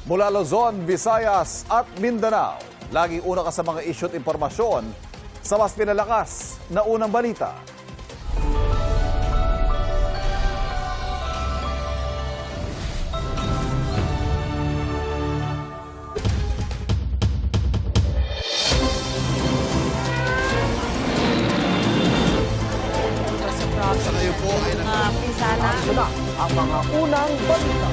Mula Luzon, Visayas at Mindanao, laging una ka sa mga issue at impormasyon sa mas pinalakas na unang balita. Sa kayo po ay Pinsala. Na ang mga unang balita.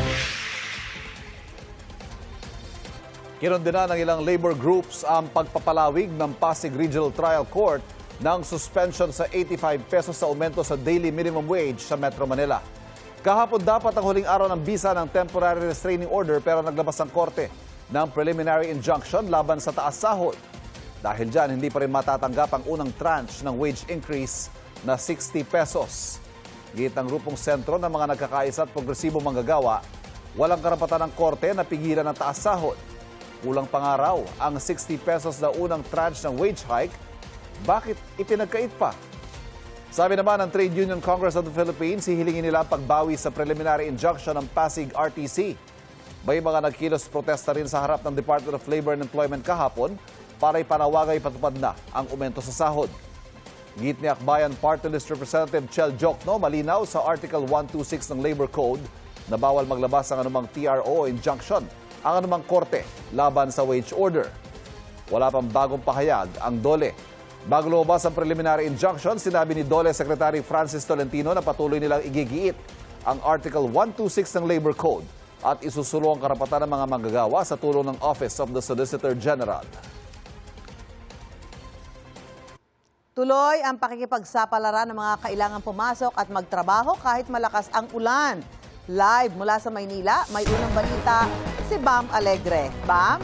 Kinundina ng ilang labor groups ang pagpapalawig ng Pasig Regional Trial Court ng suspension sa 85 pesos sa aumento sa daily minimum wage sa Metro Manila. Kahapon dapat ang huling araw ng bisa ng temporary restraining order pero naglabas ang korte ng preliminary injunction laban sa taas sahod. Dahil dyan, hindi pa rin matatanggap ang unang tranche ng wage increase na 60 pesos. Git ng grupong sentro ng mga nagkakaisa at progresibo manggagawa, walang karapatan ng korte na pigilan ang taas sahod. Kulang pangaraw ang 60 pesos na unang tranche ng wage hike. Bakit ipinagkait pa? Sabi naman ng Trade Union Congress of the Philippines, hihilingin nila ang pagbawi sa preliminary injunction ng Pasig RTC. May mga nagkilos protesta rin sa harap ng Department of Labor and Employment kahapon para ipanawagay patupad na ang aumento sa sahod. Git ni Akbayan Party List Representative Chel Jokno, malinaw sa Article 126 ng Labor Code na bawal maglabas ang anumang TRO o injunction ang anumang korte laban sa wage order. Wala pang bagong pahayag ang DOLE. Bago lumabas ang preliminary injunction, sinabi ni DOLE Secretary Francis Tolentino na patuloy nilang igigiit ang Article 126 ng Labor Code at isusulong ang karapatan ng mga manggagawa sa tulong ng Office of the Solicitor General. Tuloy ang pakikipagsapalaran ng mga kailangan pumasok at magtrabaho kahit malakas ang ulan. Live mula sa Maynila, may unang balita si Bam Alegre. Bam?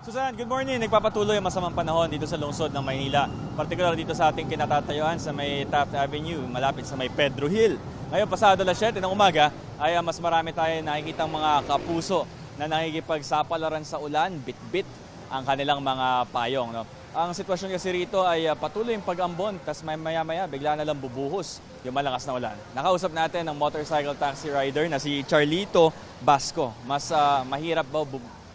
Susan, good morning. Nagpapatuloy ang masamang panahon dito sa lungsod ng Maynila. Partikular dito sa ating kinatatayuan sa may Taft Avenue, malapit sa may Pedro Hill. Ngayon, pasado alas 7 ng umaga, ay mas marami tayo nakikitang mga kapuso na nakikipagsapalaran sa ulan, bit-bit ang kanilang mga payong. No? Ang sitwasyon kasi rito ay patuloy yung pag-ambon, tas maya-maya bigla na lang bubuhos yung malakas na ulan. Nakausap natin ang motorcycle taxi rider na si Charlito Basco. Mas mahirap ba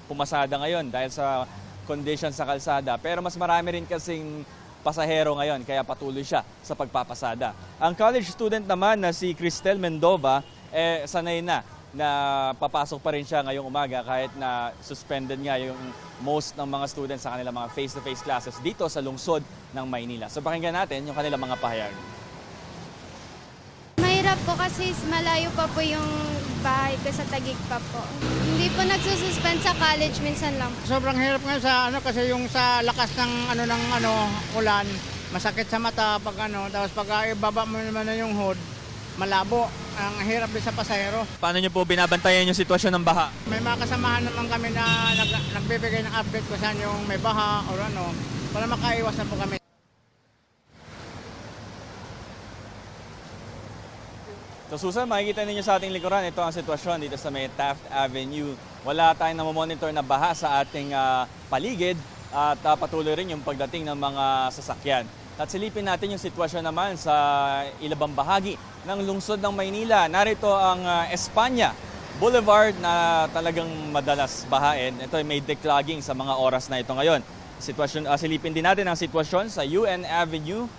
pumasada ngayon dahil sa condition sa kalsada, pero mas marami rin kasing pasahero ngayon kaya patuloy siya sa pagpapasada. Ang college student naman na si Cristel Mendova, sanay na papasok pa rin siya ngayong umaga kahit na suspended nga yung most ng mga students sa kanilang mga face-to-face classes dito sa lungsod ng Maynila. So pakinggan natin yung kanilang mga pahayag. Mahirap po kasi malayo pa po yung bahay ko sa Taguig pa po. Hindi po nagsususpend sa college, minsan lang. Sobrang hirap nga sa kasi yung sa lakas ng ulan, masakit sa mata pag tapos pag ibaba mo naman na yung hood, malabo. Ang hirap din sa pasahero. Paano niyo po binabantayan yung sitwasyon ng baha? May mga kasamahan naman kami na nagbibigay ng update kung saan yung may baha o para makaiwas na po kami. So Susan, makikita ninyo sa ating likuran, ito ang sitwasyon dito sa may Taft Avenue. Wala tayong namomonitor na baha sa ating paligid at patuloy rin yung pagdating ng mga sasakyan. At silipin natin yung sitwasyon naman sa ilabang bahagi ng lungsod ng Maynila. Narito ang Espanya Boulevard na talagang madalas bahain. Ito ay may declogging sa mga oras na ito ngayon. Silipin din natin ang sitwasyon sa UN Avenue.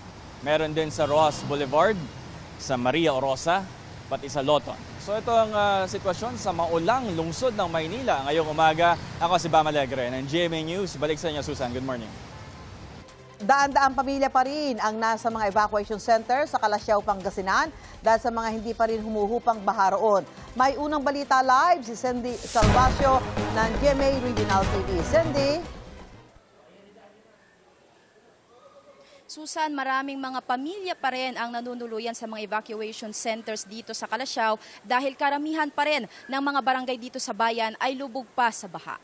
Meron din sa Ross Boulevard, sa Maria Orosa, pati sa Loton. So ito ang sitwasyon sa maulang lungsod ng Maynila ngayong umaga. Ako si Bam Alegre ng GMA News. Balik sa inyo, Susan. Good morning. Daan-daang pamilya pa rin ang nasa mga evacuation center sa Calasiao, Pangasinan dahil sa mga hindi pa rin humuhupang baha roon. May unang balita live si Cindy Salvacio ng GMA Regional TV. Cindy? Susan, maraming mga pamilya pa rin ang nanunuluyan sa mga evacuation centers dito sa Calasiao dahil karamihan pa rin ng mga barangay dito sa bayan ay lubog pa sa baha.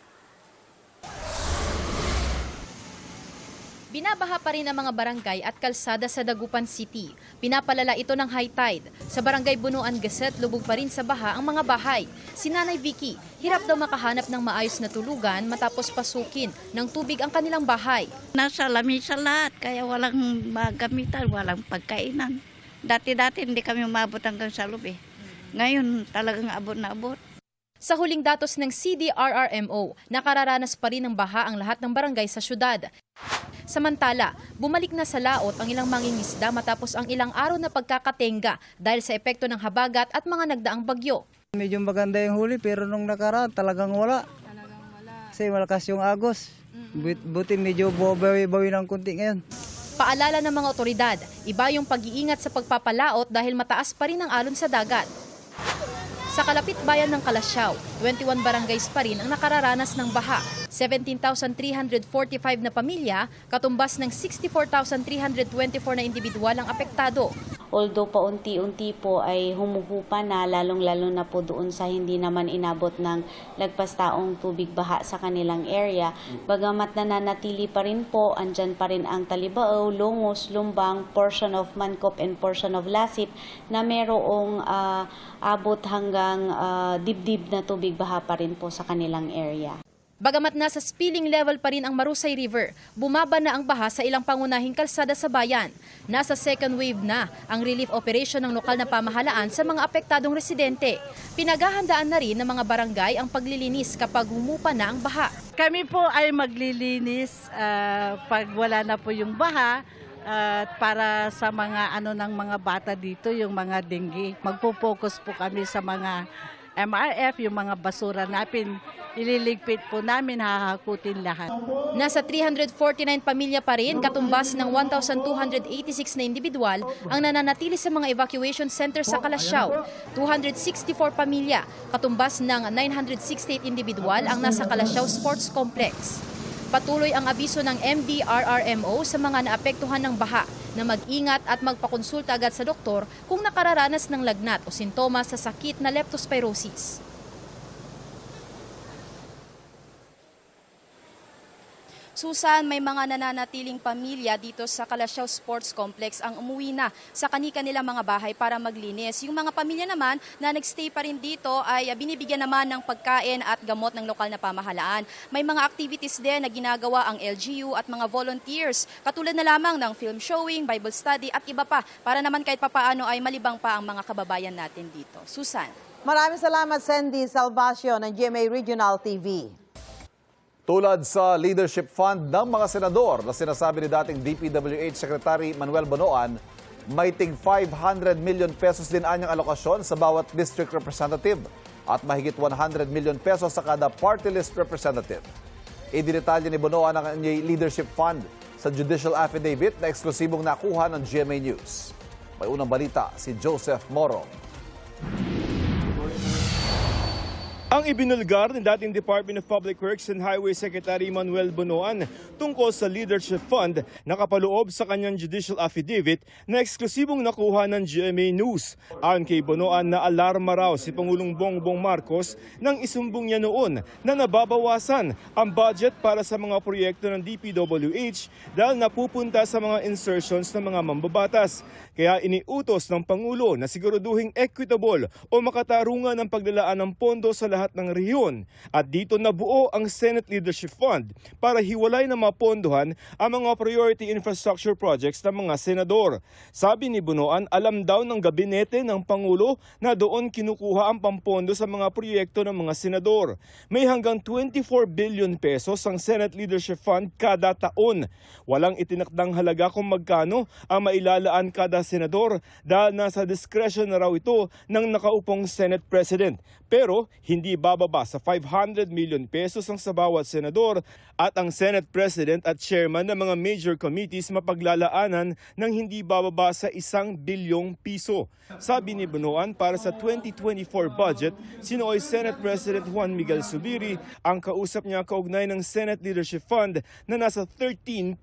Binabaha pa rin ang mga barangay at kalsada sa Dagupan City. Pinapalala ito ng high tide. Sa barangay Bunuan Gasset, lubog pa rin sa baha ang mga bahay. Si Nanay Vicky, hirap daw makahanap ng maayos na tulugan matapos pasukin ng tubig ang kanilang bahay. Nasa lamisa lahat, kaya walang magamitan, walang pagkainan. Dati-dati hindi kami umabot hanggang sa loob eh. Ngayon talagang abot na abot. Sa huling datos ng CDRRMO, nakararanas pa rin ng baha ang lahat ng barangay sa syudad. Samantala, bumalik na sa laot ang ilang mangingisda matapos ang ilang araw na pagkakatenga dahil sa epekto ng habagat at mga nagdaang bagyo. Medyo maganda yung huli pero nung nakaraan talagang wala. Kasi malakas yung agos. Buti medyo bawi-bawi ng kunti ngayon. Paalala ng mga otoridad, iba yung pag-iingat sa pagpapalaot dahil mataas pa rin ang alon sa dagat. Sa kalapit bayan ng Kalasyaw, 21 barangays pa rin ang nakararanas ng baha. 17,345 na pamilya, katumbas ng 64,324 na individual ang apektado. Although paunti-unti po ay humuhupa na, lalong-lalo na po doon sa hindi naman inabot ng lagpas taong tubig baha sa kanilang area. Bagamat nananatili pa rin po, andyan pa rin ang Talibao, Longos, Lumbang, portion of Mancop and portion of Lasip na merong abot hanggang dibdib na tubig baha pa rin po sa kanilang area. Bagamat nasa spilling level pa rin ang Marusay River, bumaba na ang baha sa ilang pangunahing kalsada sa bayan. Nasa second wave na ang relief operation ng lokal na pamahalaan sa mga apektadong residente. Pinaghahandaan na rin ng mga barangay ang paglilinis kapag humupa na ang baha. Kami po ay maglilinis pag wala na po yung baha. Para sa mga ng mga bata dito, yung mga dengue. Magpo-focus po kami sa mga MRF, yung mga basura natin, ililigpit po namin, hahakutin lahat. Nasa 349 pamilya pa rin, katumbas ng 1,286 na individual ang nananatili sa mga evacuation center sa Kalasyaw. 264 pamilya, katumbas ng 968 individual ang nasa Kalasyaw Sports Complex. Patuloy ang abiso ng MDRRMO sa mga naapektuhan ng baha na mag-ingat at magpakonsulta agad sa doktor kung nakararanas ng lagnat o sintomas sa sakit na leptospirosis. Susan, may mga nananatiling pamilya dito sa Kalasyaw Sports Complex ang umuwi na sa kani-kanilang mga bahay para maglinis. Yung mga pamilya naman na nagstay pa rin dito ay binibigyan naman ng pagkain at gamot ng lokal na pamahalaan. May mga activities din na ginagawa ang LGU at mga volunteers, katulad na lamang ng film showing, Bible study at iba pa para naman kahit papaano ay malibang pa ang mga kababayan natin dito. Susan. Maraming salamat, Sandy Salvacio ng GMA Regional TV. Tulad sa leadership fund ng mga senador na sinasabi ni dating DPWH Secretary Manuel Bonoan, may tig 500 million pesos din anyang alokasyon sa bawat district representative at mahigit 100 million pesos sa kada party list representative. Idinetalya ni Bonoan ang kanyang leadership fund sa judicial affidavit na eksklusibong nakuha ng GMA News. May unang balita si Joseph Moro. Ang ibinulgar ng dating Department of Public Works and Highway Secretary Manuel Bonoan tungkol sa Leadership Fund nakapaloob sa kanyang judicial affidavit na eksklusibong nakuha ng GMA News. Ayon kay Bonoan, na alarma raw si Pangulong Bongbong Marcos nang isumbong niya noon na nababawasan ang budget para sa mga proyekto ng DPWH dahil napupunta sa mga insertions ng mga mambabatas. Kaya iniutos ng Pangulo na siguraduhing equitable o makatarungan ang paglalaan ng pondo sa lahat ng rehiyon. At dito nabuo ang Senate Leadership Fund para hiwalay na mapondohan ang mga priority infrastructure projects ng mga senador. Sabi ni Bonoan, alam daw ng gabinete ng Pangulo na doon kinukuha ang pampondo sa mga proyekto ng mga senador. May hanggang 24 billion pesos ang Senate Leadership Fund kada taon. Walang itinakdang halaga kung magkano ang mailalaan kada senador dahil nasa discretion na raw ito ng nakaupong Senate President. Pero hindi bababa sa 500 million pesos ang sa bawat senador at ang Senate President at Chairman ng mga major committees mapaglalaanan ng hindi bababa sa 1 bilyong piso. Sabi ni Bonoan, para sa 2024 budget, sinooy Senate President Juan Miguel Zubiri ang kausap niya kaugnay ng Senate Leadership Fund na nasa 13.29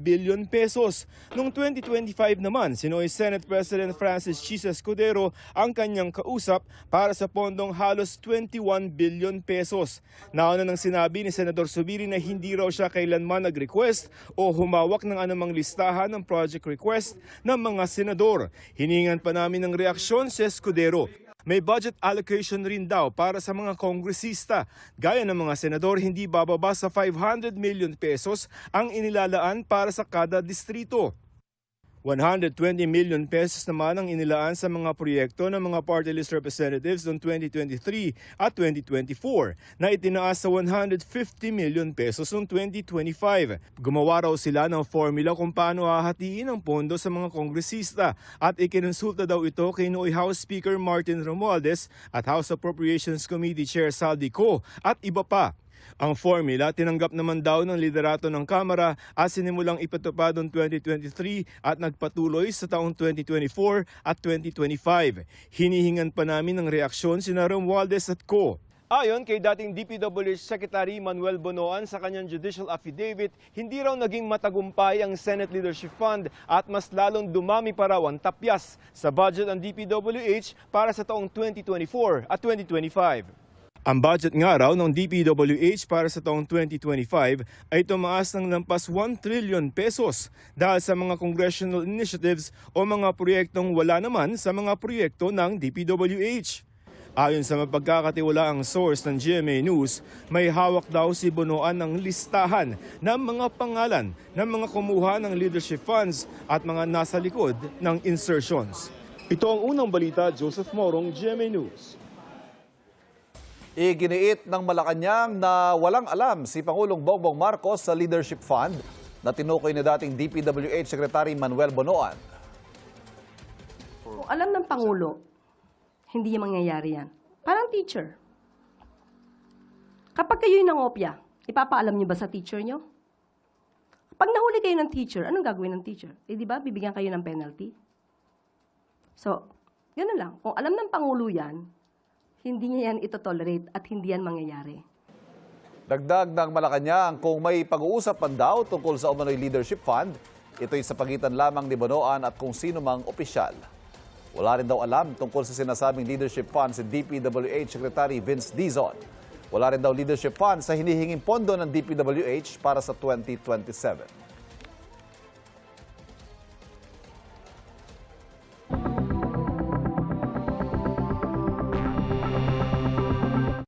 billion pesos. Noong 2025 naman, sinooy Senate President Francis Chis Escudero ang kanyang kausap para sa pondong halos 21 billion pesos. Nauna nang sinabi ni Senador Zubiri na hindi raw siya kailanman nag-request o humawak ng anumang listahan ng project request ng mga senador. Hiningan pa namin ng reaksyon si Escudero. May budget allocation rin daw para sa mga kongresista. Gaya ng mga senador, hindi bababa sa 500 million pesos ang inilalaan para sa kada distrito. 120 million pesos naman ang inilaan sa mga proyekto ng mga party list representatives noong 2023 at 2024 na itinaas sa 150 million pesos noong 2025. Gumawa raw sila ng formula kung paano hahatiin ang pondo sa mga kongresista at ikinonsulta daw ito kay Nooy House Speaker Martin Romualdez at House Appropriations Committee Chair Saldi Co at iba pa. Ang formula tinanggap naman daw ng liderato ng Kamara at sinimulang ipatupad noong 2023 at nagpatuloy sa taong 2024 at 2025. Hinihingan pa namin ng reaksyon sina Romualdez at Co. Ayon kay dating DPWH Secretary Manuel Bonoan sa kanyang judicial affidavit, hindi raw naging matagumpay ang Senate Leadership Fund at mas lalong dumami pa raw ang tapyas sa budget ng DPWH para sa taong 2024 at 2025. Ang budget nga raw ng DPWH para sa taong 2025 ay tumaas ng lampas 1 trillion pesos dahil sa mga congressional initiatives o mga proyektong wala naman sa mga proyekto ng DPWH. Ayon sa mapagkakatiwalaang source ng GMA News, may hawak daw si Bonoan ng listahan ng mga pangalan ng mga kumuha ng leadership funds at mga nasa likod ng insertions. Ito ang unang balita, Joseph Morong, GMA News. Iginiit ng Malacanang na walang alam si Pangulong Bongbong Marcos sa Leadership Fund na tinukoy ni dating DPWH Secretary Manuel Bonoan. Kung alam ng Pangulo, hindi yung mangyayari yan. Parang teacher. Kapag kayo'y nangopya, ipapaalam niyo ba sa teacher niyo? Pag nahuli kayo ng teacher, anong gagawin ng teacher? Eh di ba, bibigyan kayo ng penalty? So, gano'n lang. Kung alam ng Pangulo yan, hindi niya yan itotolerate at hindi yan mangyayari. Dagdag ng Malacanang, kung may pag-uusap man daw tungkol sa umano'y leadership fund, ito'y sa pagitan lamang ni Bonoan at kung sino mang opisyal. Wala rin daw alam tungkol sa sinasabing leadership fund si DPWH Secretary Vince Dizon. Wala rin daw leadership fund sa hinihinging pondo ng DPWH para sa 2027.